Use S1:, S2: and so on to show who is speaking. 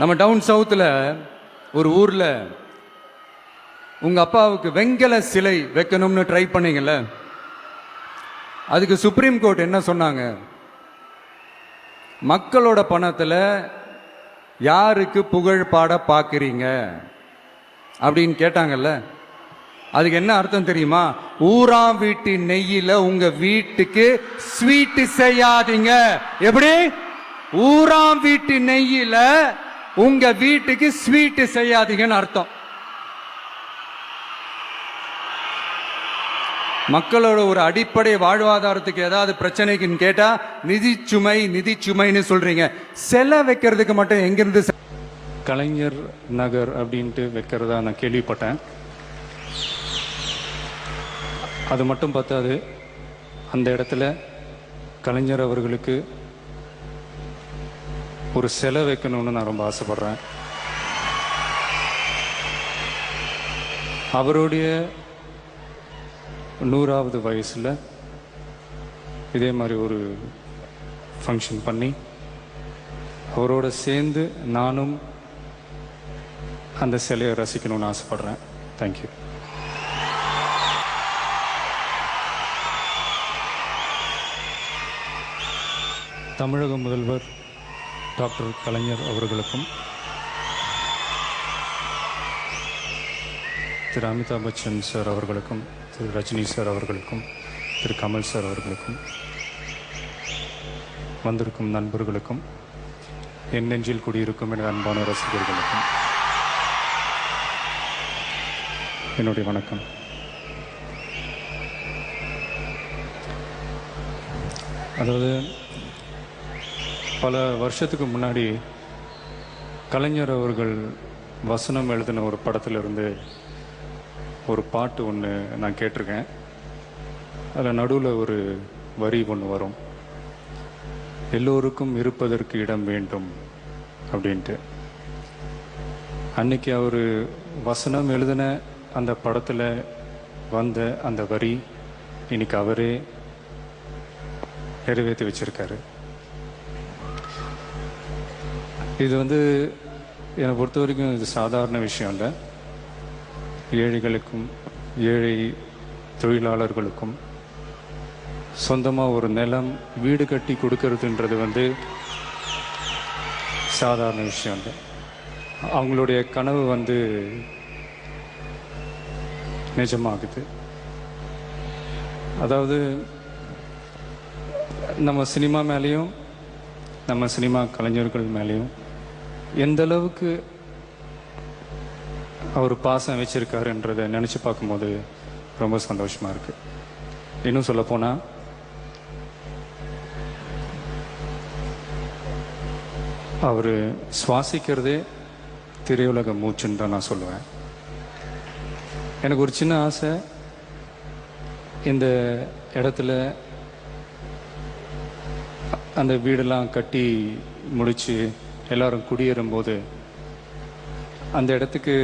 S1: நம்ம டவுன் சவுத்தில் ஒரு ஊரில் உங்கள் அப்பாவுக்கு வெங்கல சிலை வைக்கணும்னு ட்ரை பண்ணீங்கல்ல, அதுக்கு சுப்ரீம் கோர்ட் என்ன சொன்னாங்க? மக்களோட பணத்தில் யாருக்கு புகழ் பாட பார்க்குறீங்க அப்படின்னு கேட்டாங்கல்ல. அதுக்கு என்ன அர்த்தம் தெரியுமா? ஊராம் வீட்டு நெய்யில உங்க வீட்டுக்கு ஸ்வீட் செய்யாதீங்க. எப்படி? ஊராம் வீட்டு நெய்யில உங்க வீட்டுக்கு ஸ்வீட் செய்யாதீங்கன்னு அர்த்தம். மக்களோட ஒரு அடிப்படை வாழ்வாதாரத்துக்கு ஏதாவது பிரச்சனைக்குன்னு கேட்டா நிதி சுமைன்னு சொல்றீங்க. சிலை வைக்கிறதுக்கு மட்டும் எங்கிருந்து?
S2: கலைஞர் நகர் அப்படின்ட்டு வைக்கிறதா நான் கேள்விப்பட்டேன். அது மட்டும் பார்த்தாது, அந்த இடத்துல கலைஞர் அவர்களுக்கு ஒரு சிலை வைக்கணும்னு நான் ரொம்ப ஆசைப்படுறேன். அவருடைய 100வது வயசில் இதே மாதிரி ஒரு ஃபங்க்ஷன் பண்ணி அவரோட சேர்ந்து நானும் அந்த சிலையை ரசிக்கணும்னு ஆசைப்படுறேன். தேங்க்யூ. தமிழக முதல்வர் டாக்டர் கலைஞர் அவர்களுக்கும், திரு அமிதாப் பச்சன் சார் அவர்களுக்கும், திரு ரஜினி சார் அவர்களுக்கும், திரு கமல் சார் அவர்களுக்கும், வந்திருக்கும் நண்பர்களுக்கும், என் நெஞ்சில் குடியிருக்கும் எனது அன்பான ரசிகர்களுக்கும் என்னுடைய வணக்கம். அதாவது பல வருஷத்துக்கு முன்னாடி கலைஞர் அவர்கள் வசனம் எழுதின ஒரு படத்திலிருந்து ஒரு பாட்டு ஒன்று நான் கேட்டிருக்கேன். அதில் நடுவில் ஒரு வரி ஒன்று வரும், எல்லோருக்கும் இருப்பதற்கு இடம் வேண்டும் அப்படின்ட்டு. அன்னைக்கு அவர் வசனம் எழுதின அந்த படத்தில் வந்த அந்த வரி இன்னைக்கு அவரே நிறைவேற்றி வச்சிருக்காரு. இது என்னை பொறுத்த வரைக்கும் இது சாதாரண விஷயம் இல்லை. ஏழைகளுக்கும் ஏழை தொழிலாளர்களுக்கும் சொந்தமாக ஒரு நிலம் வீடு கட்டி கொடுக்கறதுன்றது சாதாரண விஷயம் இல்லை. அவங்களுடைய கனவு நிஜமாகுது. அதாவது நம்ம சினிமா மேலேயும் நம்ம சினிமா கலைஞர்கள் மேலேயும் எந்த அளவுக்கு அவர் பாசம் வச்சிருக்காருன்றதை நினச்சி பார்க்கும்போது ரொம்ப சந்தோஷமாக இருக்குது. இன்னும் சொல்லப்போனால் அவர் சுவாசிக்கிறதே திரையுலக மூச்சுன்னு தான் நான் சொல்லுவேன். எனக்கு ஒரு சின்ன ஆசை, இந்த இடத்துல அந்த வீடெல்லாம் கட்டி முடித்து எல்லாரும் குடியேறும்போது அந்த இடத்துக்கு